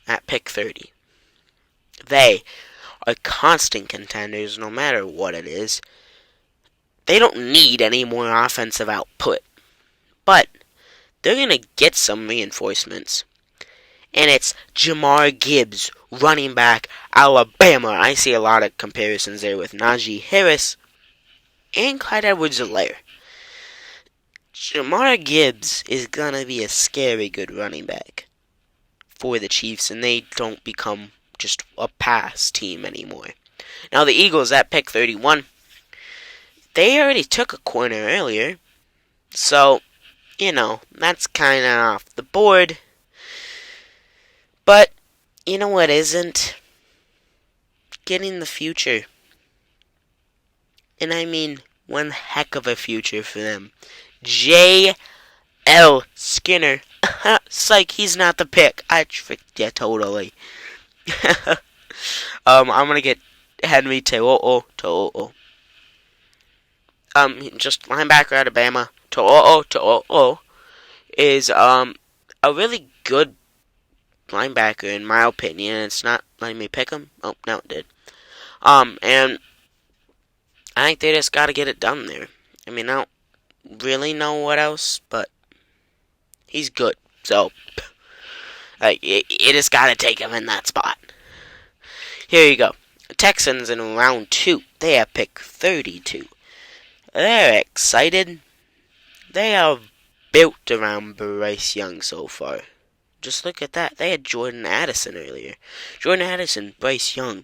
at pick 30. They are constant contenders no matter what it is. They don't need any more offensive output. But they're going to get some reinforcements. And it's Jahmyr Gibbs, running back, Alabama. I see a lot of comparisons there with Najee Harris and Clyde Edwards-Helaire. Jahmyr Gibbs is going to be a scary good running back for the Chiefs, and they don't become just a pass team anymore. Now the Eagles at pick 31, they already took a corner earlier, so, that's kind of off the board. But, you know what isn't? Getting the future. And I mean, one heck of a future for them. J.L. Skinner. Psych, he's not the pick. I tricked you totally. I'm gonna get Henry To'o. Just linebacker out of Bama. To'o is a really good linebacker in my opinion. It's not letting me pick him. Oh, no, it did. And I think they just got to get it done there. I mean, I don't really know what else, but he's good. So, you just got to take him in that spot. Here you go. Texans in round 2. They have pick 32. They're excited. They are built around Bryce Young so far. Just look at that. They had Jordan Addison earlier. Jordan Addison, Bryce Young.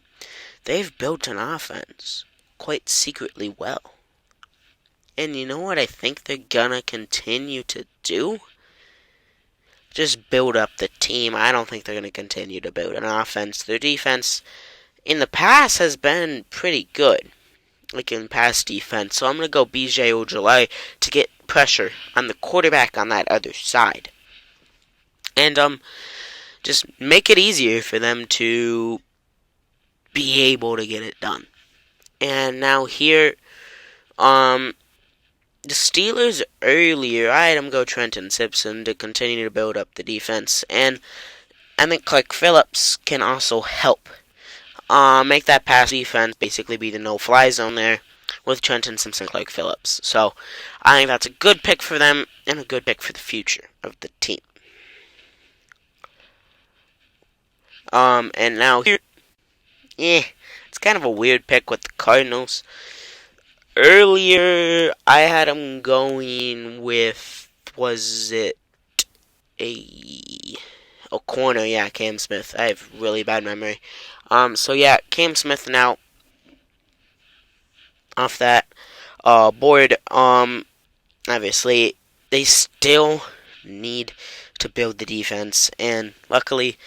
They've built an offense quite secretly well. And you know what I think they're gonna continue to do? Just build up the team. I don't think they're gonna continue to build an offense. Their defense in the past has been pretty good. Like in past defense. So I'm gonna go B.J. Ojolari to get pressure on the quarterback on that other side. And just make it easier for them to be able to get it done. And now here, the Steelers earlier, I had them go Trenton Simpson to continue to build up the defense. And I think Clark Phillips can also help make that pass defense basically be the no-fly zone there with Trenton Simpson and Clark Phillips. So I think that's a good pick for them and a good pick for the future of the team. And now here, it's kind of a weird pick with the Cardinals. Earlier, I had them going with, was it a corner? Yeah, Cam Smith. I have really bad memory. So yeah, Cam Smith now off that board. Obviously, they still need to build the defense, and luckily,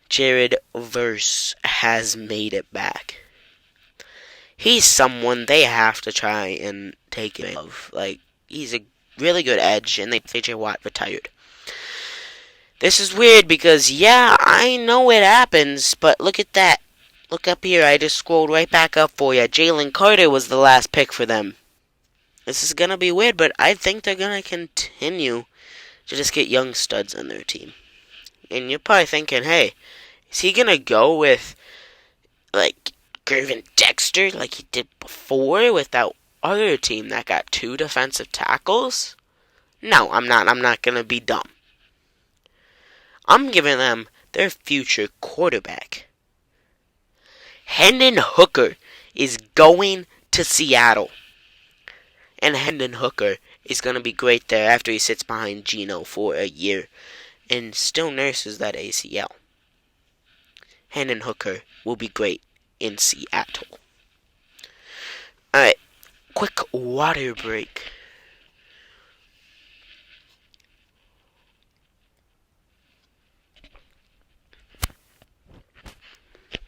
Jared Verse has made it back. He's someone they have to try and take advantage of. Like, he's a really good edge, and J.J. Watt retired. This is weird because, yeah, I know it happens, but look at that. Look up here, I just scrolled right back up for you. Jalen Carter was the last pick for them. This is going to be weird, but I think they're going to continue to just get young studs on their team. And you're probably thinking, hey, is he going to go with, like, Gervon Dexter like he did before with that other team that got 2 defensive tackles? No, I'm not. I'm not going to be dumb. I'm giving them their future quarterback. Hendon Hooker is going to Seattle. And Hendon Hooker is going to be great there after he sits behind Geno for a year and still nurses that ACL. Hendon Hooker will be great in Seattle. Alright, quick water break.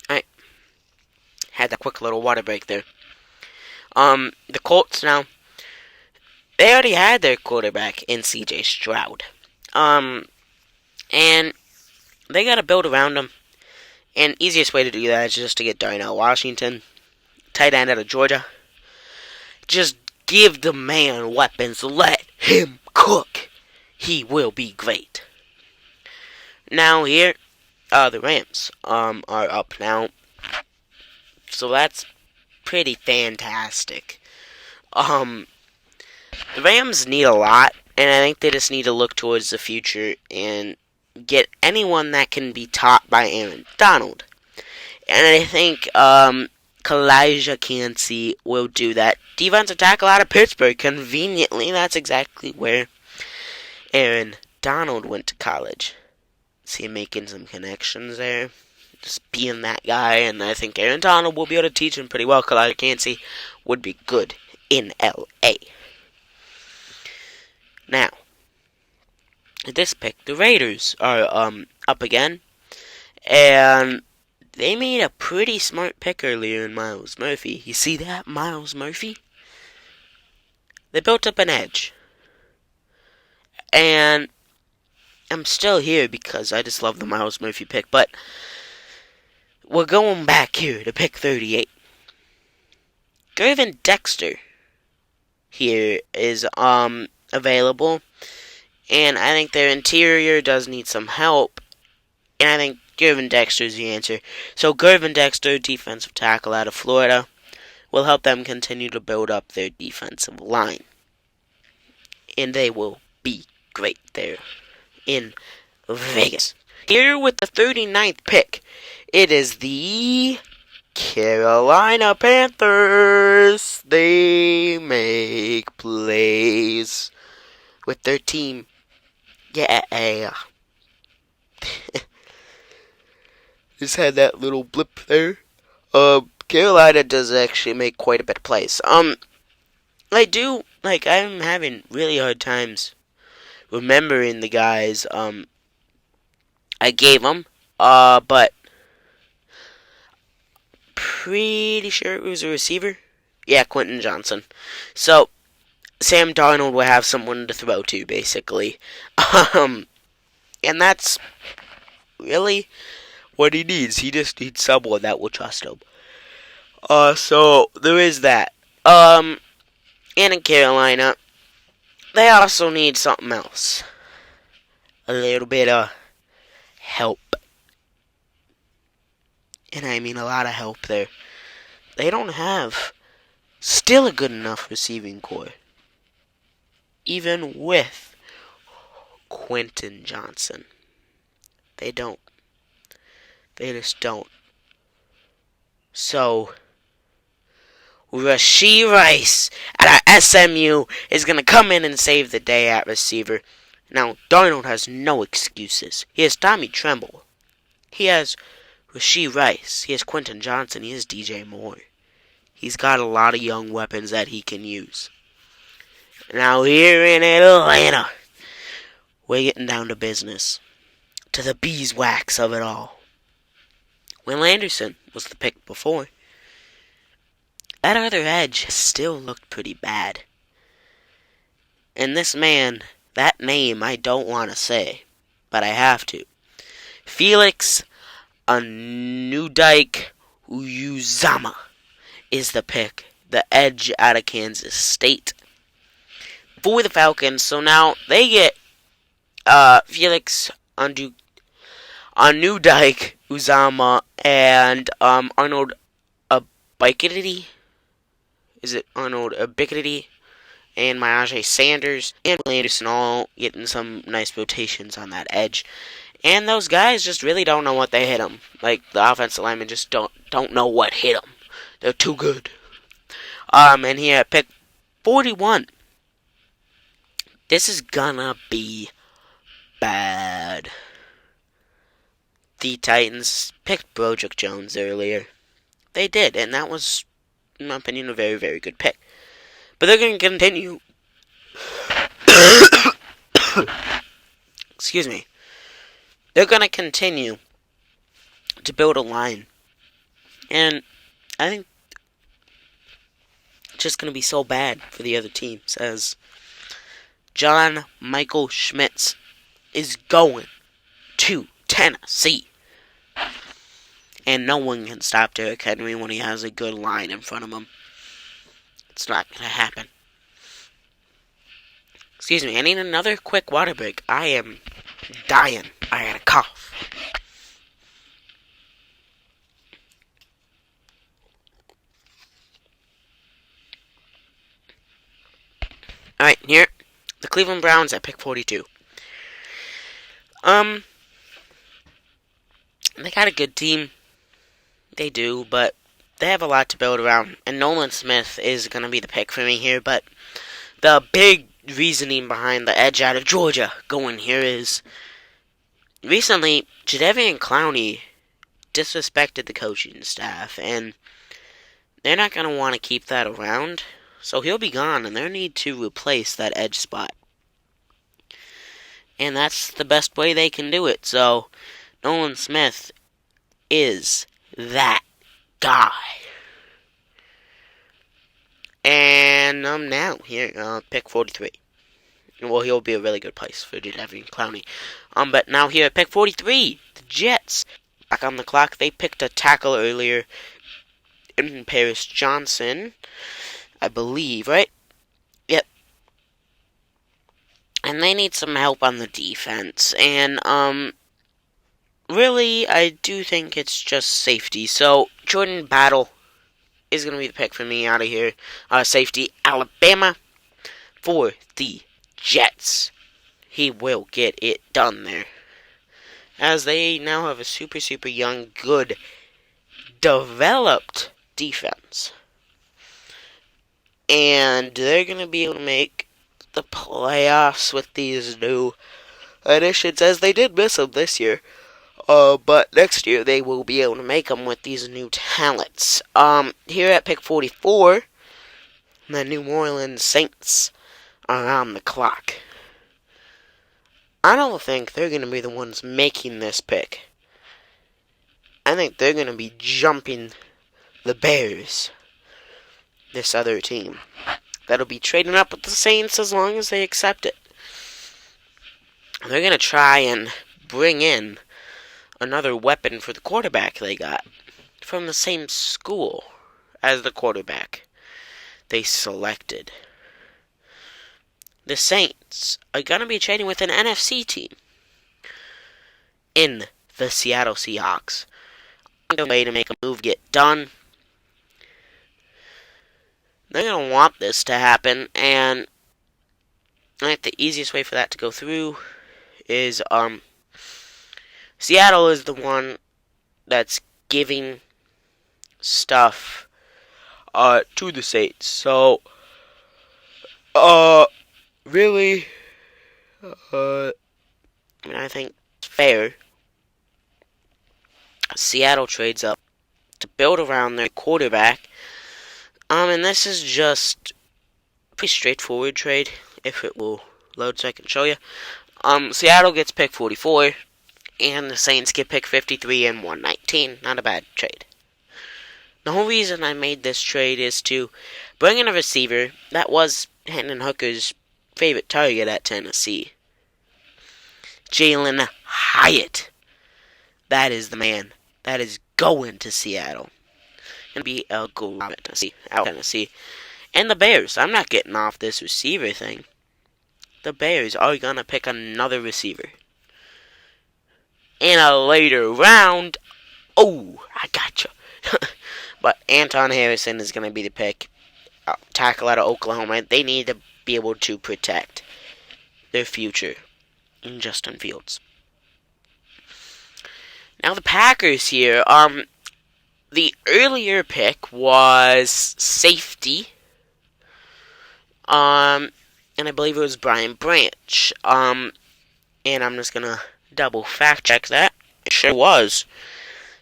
Alright, had that quick little water break there. The Colts now, they already had their quarterback in C.J. Stroud. And they got to build around him. And easiest way to do that is just to get Darnell Washington, tight end out of Georgia. Just give the man weapons. Let him cook. He will be great. Now here, the Rams are up now, so that's pretty fantastic. The Rams need a lot, and I think they just need to look towards the future and get anyone that can be taught by Aaron Donald. And I think Kalijah Kancey will do that. Defensive tackle out of Pittsburgh. Conveniently, that's exactly where Aaron Donald went to college. See him making some connections there. Just being that guy. And I think Aaron Donald will be able to teach him pretty well. Kalijah Kancey would be good in L.A. Now, at this pick, the Raiders are up again. And they made a pretty smart pick earlier in Myles Murphy. You see that, Myles Murphy? They built up an edge. And I'm still here because I just love the Myles Murphy pick. But we're going back here to pick 38. Gervon Dexter here is available. And I think their interior does need some help. And I think Gervon Dexter is the answer. So Gervon Dexter, defensive tackle out of Florida, will help them continue to build up their defensive line. And they will be great there in Vegas. Here with the 39th pick, it is the Carolina Panthers. They make plays with their team. Yeah. Just had that little blip there. Carolina does actually make quite a bit of plays. I'm having really hard times remembering the guys, I gave them, but pretty sure it was a receiver. Yeah, Quentin Johnson. So, Sam Darnold will have someone to throw to, basically. And that's really what he needs. He just needs someone that will trust him. So there is that. And in Carolina, they also need something else. A little bit of help. And I mean a lot of help there. They don't have still a good enough receiving core. Even with Quentin Johnson. They don't. They just don't. So, Rashee Rice at our SMU is going to come in and save the day at receiver. Now, Darnold has no excuses. He has Tommy Tremble. He has Rashee Rice. He has Quentin Johnson. He has DJ Moore. He's got a lot of young weapons that he can use. Now, here in Atlanta, we're getting down to business. To the beeswax of it all. Will Anderson was the pick before. That other edge still looked pretty bad. And this man, that name I don't want to say, but I have to. Felix Anudike-Uzomah is the pick. The edge out of Kansas State. For the Falcons, so now they get Felix Anudike-Uzomah and Arnold Ebiketie. Is it Arnold Ebiketie? And Myajay Sanders and Will Anderson all getting some nice rotations on that edge. And those guys just really don't know what they hit them. Like, the offensive linemen just don't know what hit them. They're too good. And here at pick 41. This is gonna be bad. The Titans picked Broderick Jones earlier. They did, and that was, in my opinion, a very, very good pick. But they're going to continue. Excuse me. They're going to continue to build a line. And I think it's just going to be so bad for the other teams as John Michael Schmitz is going to Tennessee. And no one can stop Derrick Henry when he has a good line in front of him. It's not going to happen. Excuse me, I need another quick water break. I am dying. I got a cough. Alright, here, the Cleveland Browns at pick 42. They got a good team. They do, but they have a lot to build around. And Nolan Smith is going to be the pick for me here, but the big reasoning behind the edge out of Georgia going here is recently, Jadeveon Clowney disrespected the coaching staff, and they're not going to want to keep that around. So he'll be gone, and they need to replace that edge spot. And that's the best way they can do it. So Nolan Smith is that guy. And now here, pick 43. Well, he'll be a really good place for Jadeveon Clowney. But now here at pick 43, the Jets back on the clock. They picked a tackle earlier in Paris Johnson, I believe, right? Yep. And they need some help on the defense. And really, I do think it's just safety. So Jordan Battle is going to be the pick for me out of here. Safety, Alabama for the Jets. He will get it done there, as they now have a super young, good, developed defense. And they're going to be able to make the playoffs with these new additions, as they did miss them this year. But next year they will be able to make them with these new talents. Here at pick 44, the New Orleans Saints are on the clock. I don't think they're going to be the ones making this pick. I think they're going to be jumping the Bears, this other team that'll be trading up with the Saints as long as they accept it. They're going to try and bring in another weapon for the quarterback they got from the same school as the quarterback they selected. The Saints are going to be trading with an NFC team in the Seattle Seahawks. A way to make a move get done. They're going to want this to happen, and I think the easiest way for that to go through is Seattle is the one that's giving stuff to the Saints. So really, I think it's fair. Seattle trades up to build around their quarterback. And this is just a pretty straightforward trade, if it will load so I can show you. Seattle gets pick 44, and the Saints get pick 53 and 119. Not a bad trade. The whole reason I made this trade is to bring in a receiver that was Hendon Hooker's favorite target at Tennessee. Jalen Hyatt. That is the man. That is going to Seattle. Going to be a goal out Tennessee. And the Bears. I'm not getting off this receiver thing. The Bears are going to pick another receiver. In a later round. Oh, I gotcha. But Anton Harrison is going to be the pick. Tackle out of Oklahoma. They need to be able to protect their future in Justin Fields. Now the Packers here. The earlier pick was safety. And I believe it was Brian Branch. And I'm just gonna double fact check that. It sure was.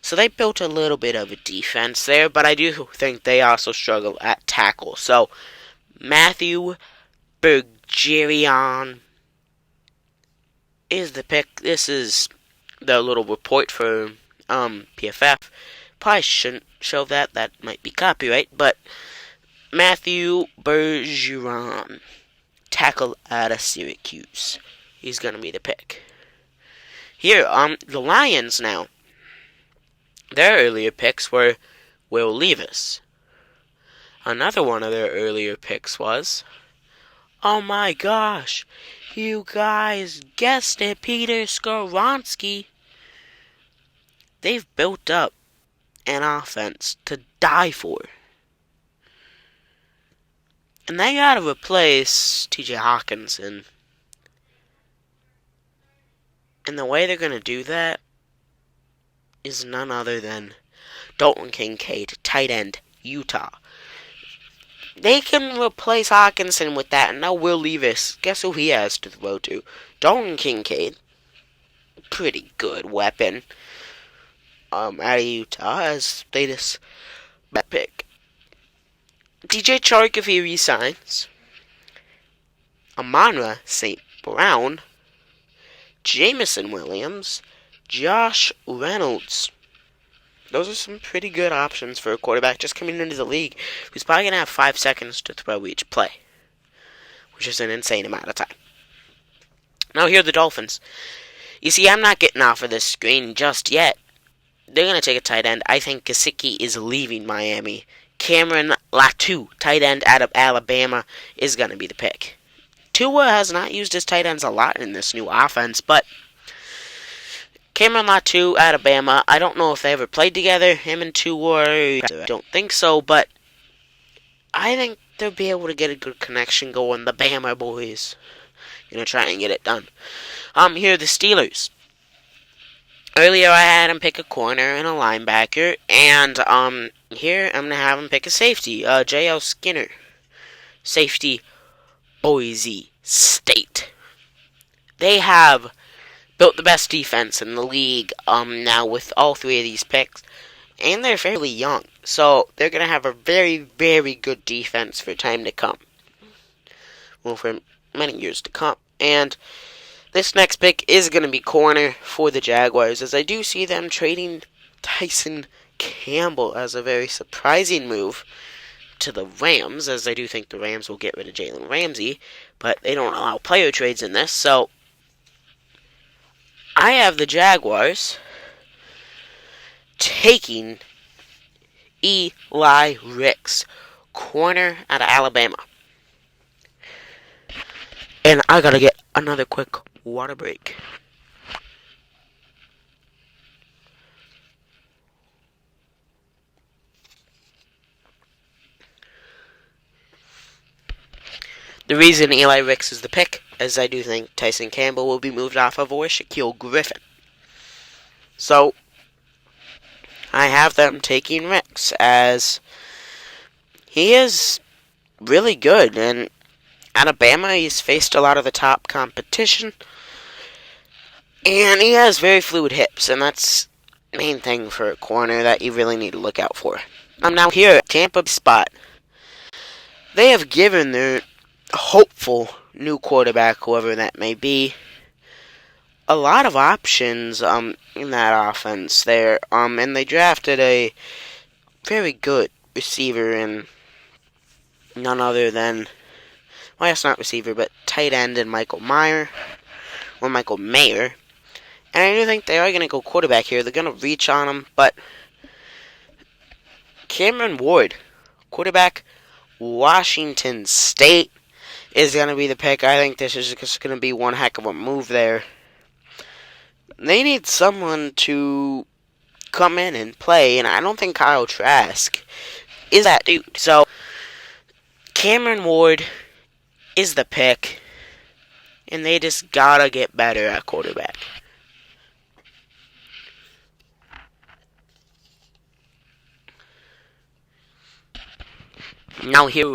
So they built a little bit of a defense there, but I do think they also struggle at tackle. So Matthew Bergeron is the pick. This is the little report for PFF. Probably shouldn't show that. That might be copyright. But Matthew Bergeron, tackle out of Syracuse. He's going to be the pick. Here, the Lions now. Their earlier picks were Will Levis. Another one of their earlier picks was, oh my gosh, you guys guessed it, Peter Skoronski. They've built up an offense to die for. And they gotta replace TJ Hawkinson. And the way they're gonna do that is none other than Dalton Kincaid, tight end, Utah. They can replace Hawkinson with that, and now Will Levis. Guess who he has to throw to? Dalton Kincaid. Pretty good weapon. Out of Utah as latest pick. DJ Chark if he resigns. Amon-Ra St. Brown. Jameson Williams. Josh Reynolds. Those are some pretty good options for a quarterback just coming into the league who's probably going to have 5 seconds to throw each play, which is an insane amount of time. Now here are the Dolphins. You see, I'm not getting off of this screen just yet. They're going to take a tight end. I think Gesicki is leaving Miami. Cameron Latu, tight end out of Alabama, is going to be the pick. Tua has not used his tight ends a lot in this new offense, but Cameron Latu, Alabama, I don't know if they ever played together, him and Tua, I don't think so, but I think they'll be able to get a good connection going, the Bama boys. Gonna try and get it done. Here are the Steelers. Earlier I had him pick a corner and a linebacker, and here I'm gonna have him pick a safety, J.L. Skinner. Safety, Boise State. They have built the best defense in the league now with all three of these picks, and they're fairly young, so they're gonna have a very, very good defense for time to come. Well, for many years to come. And this next pick is going to be corner for the Jaguars, as I do see them trading Tyson Campbell as a very surprising move to the Rams, as I do think the Rams will get rid of Jalen Ramsey, but they don't allow player trades in this, so I have the Jaguars taking Eli Ricks, corner out of Alabama. And I gotta get another quick water break. The reason Eli Ricks is the pick is I do think Tyson Campbell will be moved off of or Shaquille Griffin. So I have them taking Ricks as he is really good, and Alabama, he's faced a lot of the top competition, and he has very fluid hips, and that's the main thing for a corner that you really need to look out for. I'm now here at Tampa spot. They have given their hopeful new quarterback, whoever that may be, a lot of options in that offense there, and they drafted a very good receiver in none other than, well, it's not receiver, but tight end in Michael Mayer. And I do think they are going to go quarterback here. They're going to reach on him, but Cameron Ward, quarterback, Washington State, is going to be the pick. I think this is just going to be one heck of a move there. They need someone to come in and play, and I don't think Kyle Trask is that dude. So, Cameron Ward is the pick, and they just gotta get better at quarterback. Now here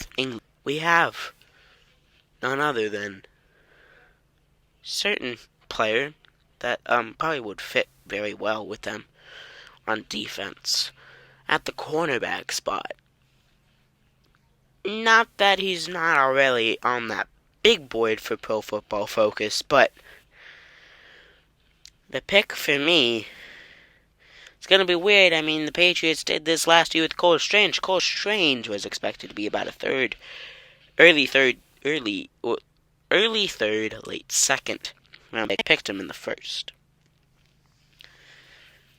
we have none other than certain player that probably would fit very well with them on defense at the cornerback spot. Not that he's not already on that big board for Pro Football Focus, but the pick for me, it's going to be weird. I mean, the Patriots did this last year with Cole Strange. Cole Strange was expected to be about a early third, late second. Well, they picked him in the first.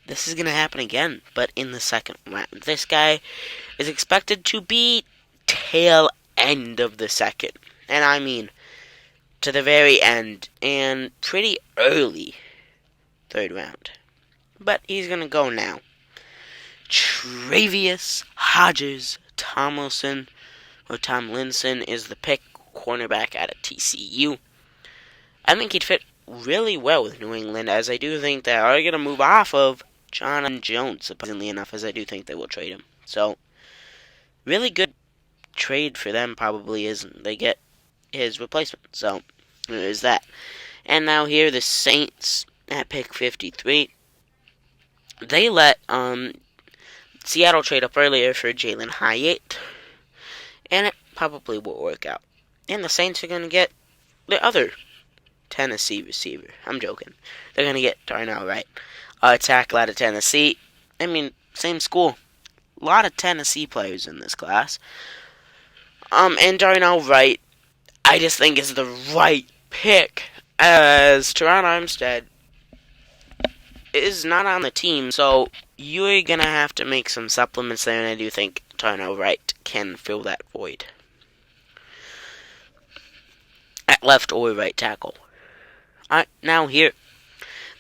This is going to happen again, but in the second round. This guy is expected to be tail end of the second. And I mean to the very end and pretty early third round. But he's going to go now. Travius Hodges Tomlinson where Tomlinson is the pick, cornerback out of TCU. I think he'd fit really well with New England, as I do think they are going to move off of John Jones, surprisingly enough, as I do think they will trade him. So, really good trade for them probably is they get his replacement. So, there's that. And now here, the Saints at pick 53. They let Seattle trade up earlier for Jalen Hyatt, and it probably will work out. And the Saints are going to get the other Tennessee receiver. I'm joking. They're going to get Darnell Wright, a tackle out of Tennessee. I mean, same school. A lot of Tennessee players in this class. And Darnell Wright, I just think is the right pick, as Teron Armstead is not on the team, so you're going to have to make some supplements there, and I do think Darnell Wright can fill that void at left or right tackle. Now here,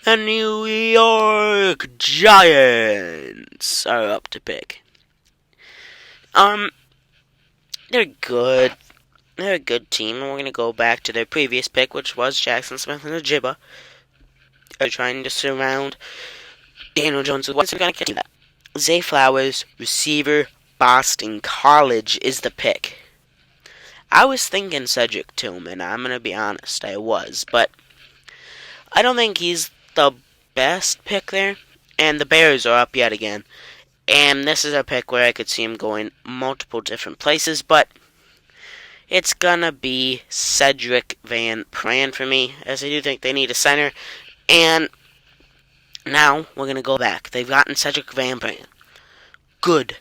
the New York Giants are up to pick. They're good. They're a good team, and we're going to go back to their previous pick, which was Jackson Smith-Njigba. They're trying to surround Daniel Jones with what's going to get that. Zay Flowers, receiver, Boston College, is the pick. I was thinking Cedric Tillman, I'm going to be honest, I was, but I don't think he's the best pick there, and the Bears are up yet again, and this is a pick where I could see him going multiple different places, but it's going to be Cedric Van Pran for me, as I do think they need a center, and now we're going to go back. They've gotten Cedric Van Pran. Good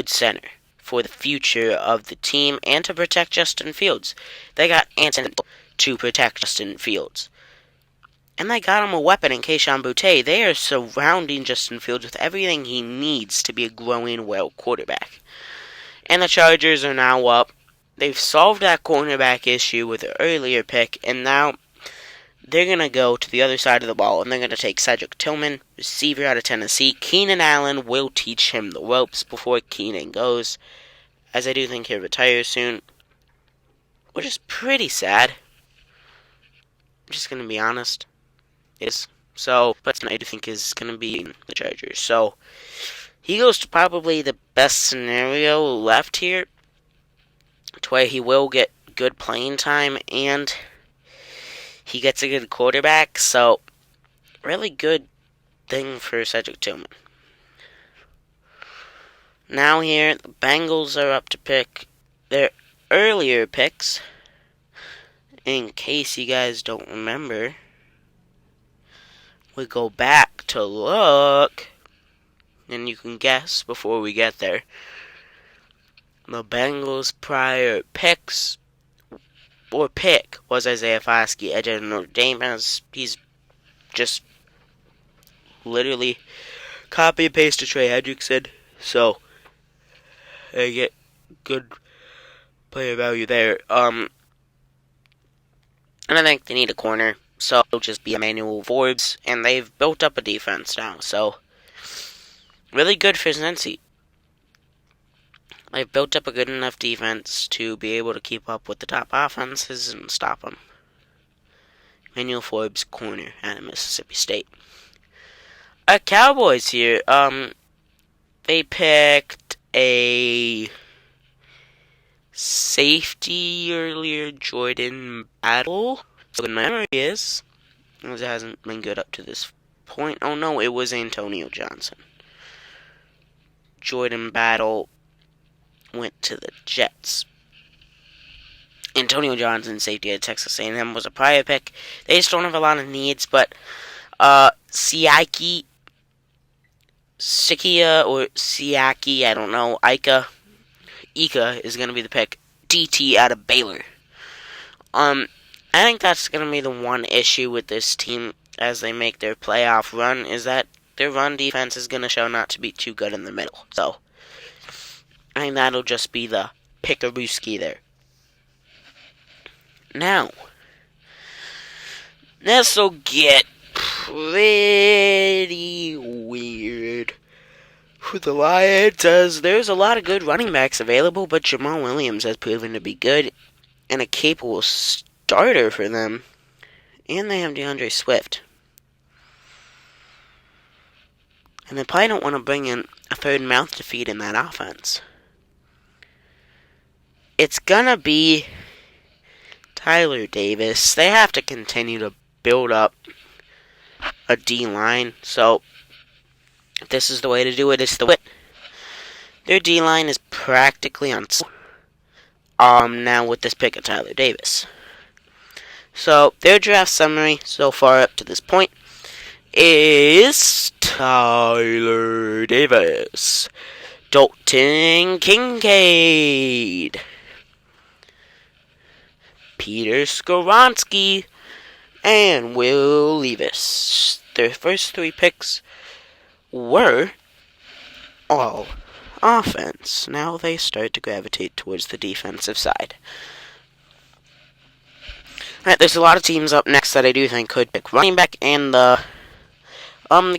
center for the future of the team and to protect Justin Fields. They got Anton to protect Justin Fields. And they got him a weapon in Kayshon Boutte. They are surrounding Justin Fields with everything he needs to be a growing well quarterback. And the Chargers are now up. They've solved that cornerback issue with an earlier pick, and now they're going to go to the other side of the ball, and they're going to take Cedric Tillman, receiver out of Tennessee. Keenan Allen will teach him the ropes before Keenan goes, as I do think he'll retire soon, which is pretty sad. I'm just going to be honest. It is. So, but I do think is going to be the Chargers. So, he goes to probably the best scenario left here, to where he will get good playing time, and he gets a good quarterback, so really good thing for Cedric Tillman. Now here, the Bengals are up to pick their earlier picks. In case you guys don't remember, we go back to look, and you can guess before we get there. The Bengals' prior picks or pick was Isaiah Foskey, edge of Notre Dame, as he's just literally copy and paste to Trey Hendrickson, so they get good player value there. And I think they need a corner, so it'll just be Emmanuel Forbes, and they've built up a defense now, so really good for Cincy. They've built up a good enough defense to be able to keep up with the top offenses and stop them. Emmanuel Forbes, corner out of Mississippi State. Cowboys here, they picked a safety earlier, Jordan Battle. So the memory is, it hasn't been good up to this point. Oh no, it was Antonio Johnson. Jordan Battle went to the Jets. Antonio Johnson, safety at Texas A&M, was a prior pick. They just don't have a lot of needs, but Siaki, I don't know, Ika is going to be the pick. DT out of Baylor. I think that's going to be the one issue with this team as they make their playoff run, is that their run defense is going to show not to be too good in the middle. So, I think that'll just be the pick-a-rooski there. Now, this'll get pretty weird For the Lions, there's a lot of good running backs available, but Jamal Williams has proven to be good and a capable starter for them. And they have DeAndre Swift. And they probably don't want to bring in a third mouth to feed in that offense. It's gonna be Tyler Davis. They have to continue to build up a D-line. So, if this is the way to do it, it's the way. Their D-line is practically on now with this pick of Tyler Davis. So, their draft summary so far up to this point is Tyler Davis, Dalton Kincaid, Peter Skoronski, and Will Levis. Their first three picks were all offense. Now they start to gravitate towards the defensive side. Alright, there's a lot of teams up next that I do think could pick running back, and the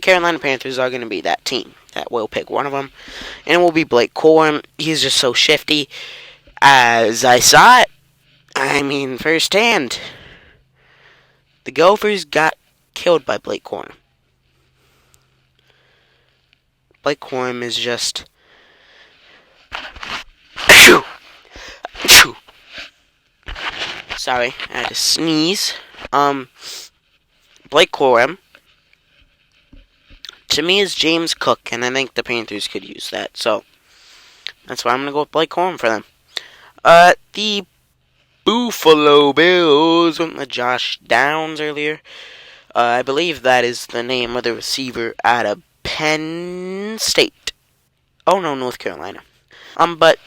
Carolina Panthers are going to be that team that will pick one of them, and it will be Blake Corum. He's just so shifty. As I saw it, firsthand, the Gophers got killed by Blake Corum. Blake Corum is just... Sorry, I had to sneeze. Blake Corum, to me, is James Cook, and I think the Panthers could use that. So, that's why I'm going to go with Blake Corum for them. The Buffalo Bills went with Josh Downs earlier. I believe that is the name of the receiver out of Penn State. Oh, no, North Carolina. But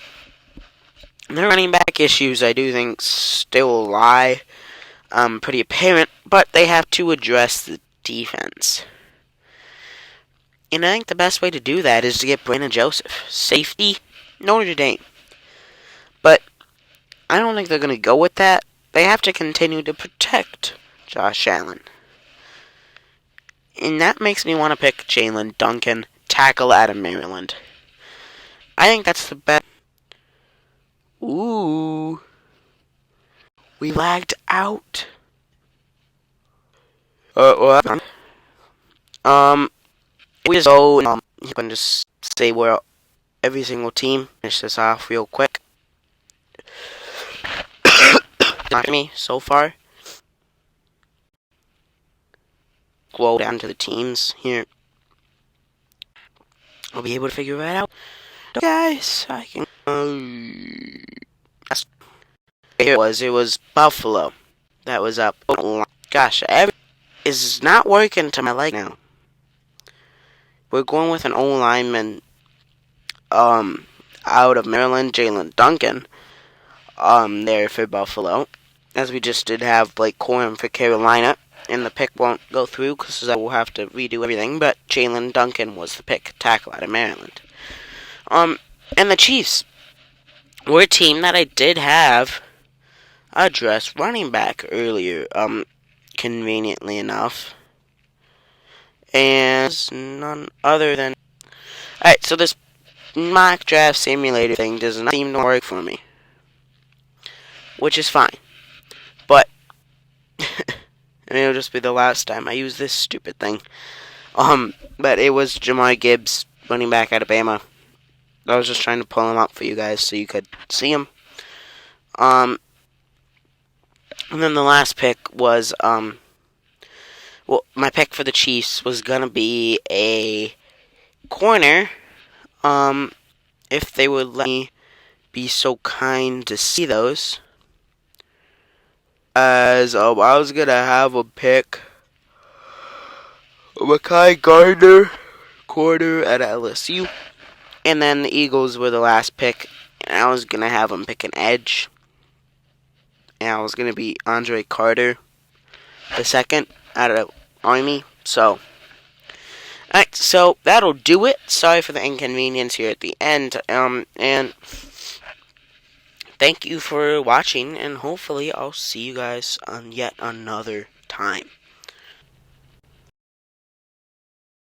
their running back issues, I do think, still lie. Pretty apparent, but they have to address the defense. And I think the best way to do that is to get Brandon Joseph. Safety, Notre Dame. But I don't think they're going to go with that. They have to continue to protect Josh Allen. And that makes me want to pick Jalen Duncan, tackle out of Maryland. I think that's the best. Ooh. We lagged out. What? We just go, you can just say where every single team. Finish this off real quick. Not me so far. Go down to the teams here. I'll be able to figure that out. Guys, I can. Here it was Buffalo. That was up. Gosh, is not working to my liking now. We're going with an O-lineman out of Maryland, Jalen Duncan, there for Buffalo. As we just did have Blake Corum for Carolina, and the pick won't go through because I will have to redo everything, but Jalen Duncan was the pick, tackle out of Maryland. And the Chiefs were a team that I did have address running back earlier, conveniently enough. And none other than... Alright, so this mock draft simulator thing does not seem to work for me. Which is fine. But, it'll just be the last time I use this stupid thing. But it was Jahmyr Gibbs, running back out of Bama. I was just trying to pull him up for you guys so you could see him. And then the last pick was, well, my pick for the Chiefs was going to be a corner, if they would let me be so kind to see those. As I was going to have a pick Mekhi Gardner, corner at LSU. And then the Eagles were the last pick, and I was going to have them pick an edge. And I was going to be Andre Carter, the second, out of Army. So, alright, so that'll do it. Sorry for the inconvenience here at the end. And thank you for watching, and hopefully I'll see you guys on yet another time.